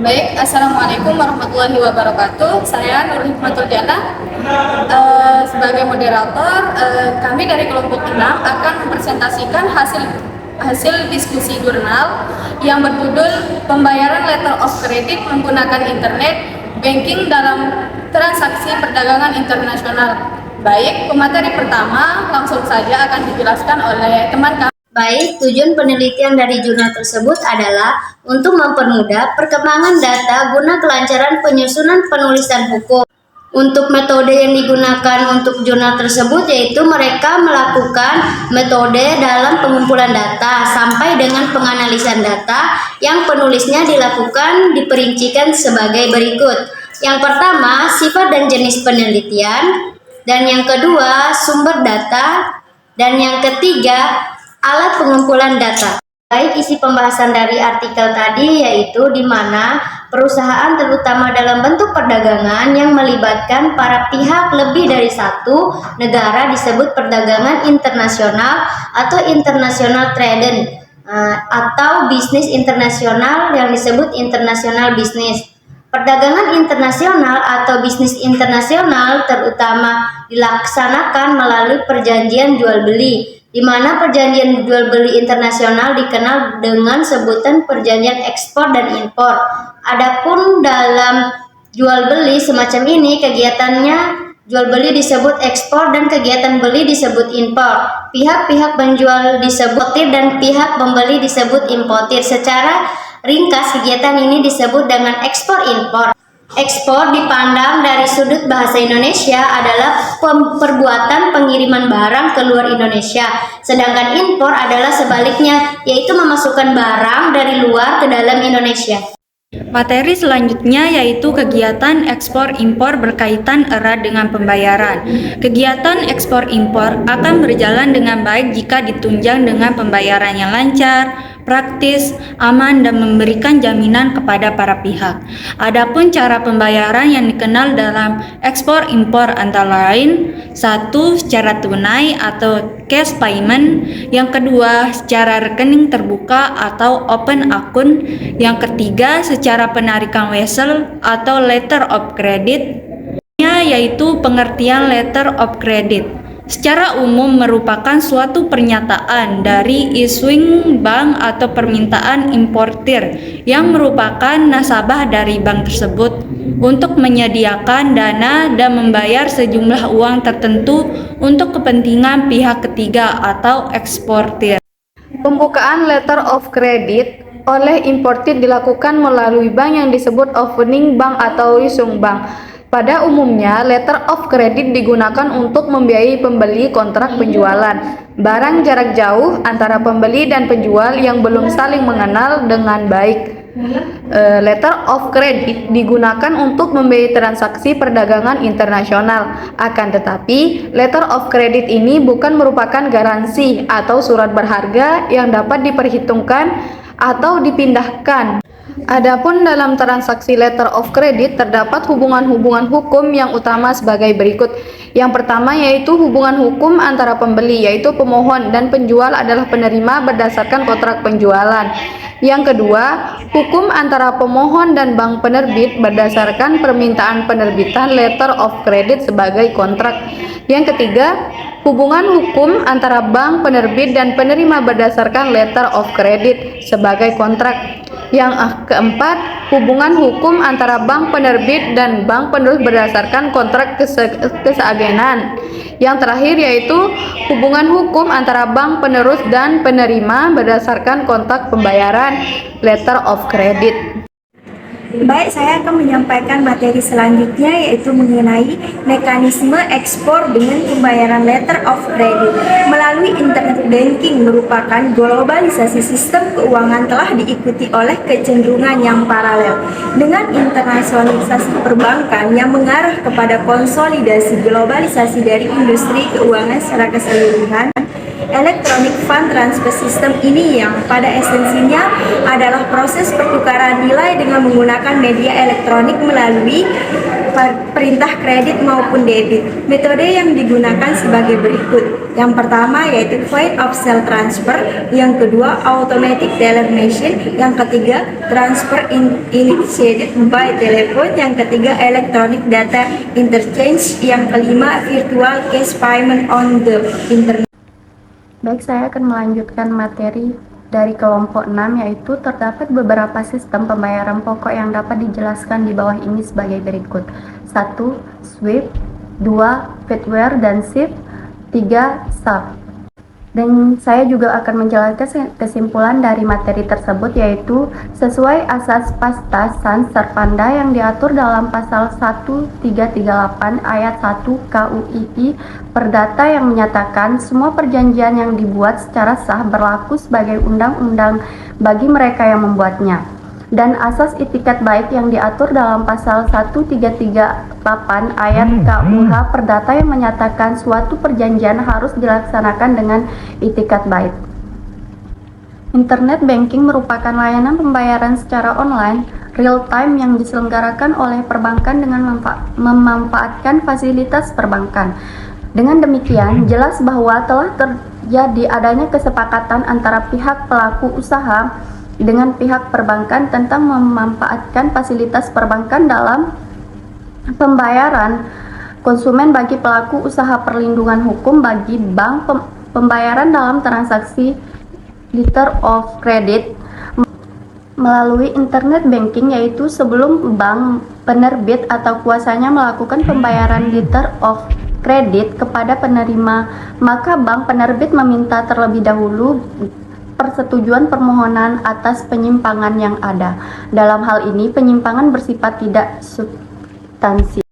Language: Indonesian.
Baik, Assalamualaikum warahmatullahi wabarakatuh. Saya Nur Hikmatul Jannah. Sebagai moderator, kami dari kelompok 6 akan mempresentasikan hasil diskusi jurnal yang berjudul Pembayaran Letter of Credit Menggunakan Internet Banking dalam Transaksi Perdagangan Internasional. Baik, pemateri pertama langsung saja akan dijelaskan oleh teman kami. Baik, tujuan penelitian dari jurnal tersebut adalah untuk mempermudah perkembangan data guna kelancaran penyusunan penulisan hukum. Untuk metode yang digunakan untuk jurnal tersebut yaitu mereka melakukan metode dalam pengumpulan data sampai dengan penganalisan data yang penulisnya dilakukan diperincikan sebagai berikut. Yang pertama, sifat dan jenis penelitian, dan yang kedua, sumber data, dan yang ketiga, alat pengumpulan data. Baik, isi pembahasan dari artikel tadi yaitu di mana perusahaan terutama dalam bentuk perdagangan yang melibatkan para pihak lebih dari satu negara disebut perdagangan internasional atau international trade atau bisnis internasional yang disebut international business. Perdagangan internasional atau bisnis internasional terutama dilaksanakan melalui perjanjian jual beli, di mana perjanjian jual beli internasional dikenal dengan sebutan perjanjian ekspor dan impor. Adapun dalam jual beli semacam ini kegiatannya jual beli disebut ekspor dan kegiatan beli disebut impor. Pihak-pihak penjual disebut eksportir dan pihak pembeli disebut importir. Secara ringkas kegiatan ini disebut dengan ekspor impor. Ekspor dipandang dari sudut bahasa Indonesia adalah perbuatan pengiriman barang ke luar Indonesia, sedangkan impor adalah sebaliknya, yaitu memasukkan barang dari luar ke dalam Indonesia. Materi selanjutnya yaitu kegiatan ekspor-impor berkaitan erat dengan pembayaran. Kegiatan ekspor-impor akan berjalan dengan baik jika ditunjang dengan pembayaran yang lancar, praktis, aman, dan memberikan jaminan kepada para pihak. Adapun cara pembayaran yang dikenal dalam ekspor-impor antara lain: 1. Secara tunai atau cash payment, yang kedua secara rekening terbuka atau open account, yang ketiga secara penarikan wesel atau letter of credit, yaitu pengertian letter of credit. Secara umum merupakan suatu pernyataan dari issuing bank atau permintaan importir yang merupakan nasabah dari bank tersebut untuk menyediakan dana dan membayar sejumlah uang tertentu untuk kepentingan pihak ketiga atau eksportir. Pembukaan letter of credit oleh importir dilakukan melalui bank yang disebut opening bank atau issuing bank. Pada umumnya, letter of credit digunakan untuk membiayai pembeli kontrak penjualan barang jarak jauh antara pembeli dan penjual yang belum saling mengenal dengan baik. Letter of credit digunakan untuk membiayai transaksi perdagangan internasional. Akan tetapi, letter of credit ini bukan merupakan garansi atau surat berharga yang dapat diperhitungkan atau dipindahkan. Adapun dalam transaksi letter of credit terdapat hubungan-hubungan hukum yang utama sebagai berikut. Yang pertama yaitu hubungan hukum antara pembeli, yaitu pemohon, dan penjual adalah penerima berdasarkan kontrak penjualan. Yang kedua, hukum antara pemohon dan bank penerbit berdasarkan permintaan penerbitan letter of credit sebagai kontrak. Yang ketiga, hubungan hukum antara bank penerbit dan penerima berdasarkan letter of credit sebagai kontrak. Yang keempat, hubungan hukum antara bank penerbit dan bank penerus berdasarkan kontrak keseagenan. Yang terakhir yaitu hubungan hukum antara bank penerus dan penerima berdasarkan kontrak pembayaran letter of credit. Baik, saya akan menyampaikan materi selanjutnya yaitu mengenai mekanisme ekspor dengan pembayaran letter of credit melalui internet banking. Merupakan globalisasi sistem keuangan telah diikuti oleh kecenderungan yang paralel dengan internasionalisasi perbankan yang mengarah kepada konsolidasi globalisasi dari industri keuangan secara keseluruhan. Electronic Fund Transfer System ini yang pada esensinya adalah proses pertukaran nilai dengan menggunakan media elektronik melalui perintah kredit maupun debit. Metode yang digunakan sebagai berikut. Yang pertama yaitu point of sale transfer, yang kedua automatic teller machine, yang ketiga transfer initiated by telephone, yang ketiga electronic data interchange, yang kelima virtual cash payment on the internet. Baik, saya akan melanjutkan materi dari kelompok 6, yaitu terdapat beberapa sistem pembayaran pokok yang dapat dijelaskan di bawah ini sebagai berikut. 1. SWIFT, 2. Fedware dan SHIFT, 3. SAP. Dan saya juga akan menjelaskan kesimpulan dari materi tersebut, yaitu sesuai asas pastasan serpanda yang diatur dalam pasal 1338 ayat 1 KUII Perdata yang menyatakan semua perjanjian yang dibuat secara sah berlaku sebagai undang-undang bagi mereka yang membuatnya. Dan asas itikat baik yang diatur dalam pasal 1338 ayat KUH Perdata yang menyatakan suatu perjanjian harus dilaksanakan dengan itikat baik. Internet banking merupakan layanan pembayaran secara online real time yang diselenggarakan oleh perbankan dengan memanfaatkan fasilitas perbankan. Dengan demikian, jelas bahwa telah terjadi adanya kesepakatan antara pihak pelaku usaha dengan pihak perbankan tentang memanfaatkan fasilitas perbankan dalam pembayaran konsumen bagi pelaku usaha, perlindungan hukum bagi bank, pembayaran dalam transaksi letter of credit melalui internet banking, yaitu sebelum bank penerbit atau kuasanya melakukan pembayaran letter of credit kepada penerima, maka bank penerbit meminta terlebih dahulu persetujuan permohonan atas penyimpangan yang ada. Dalam hal ini, penyimpangan bersifat tidak substansi.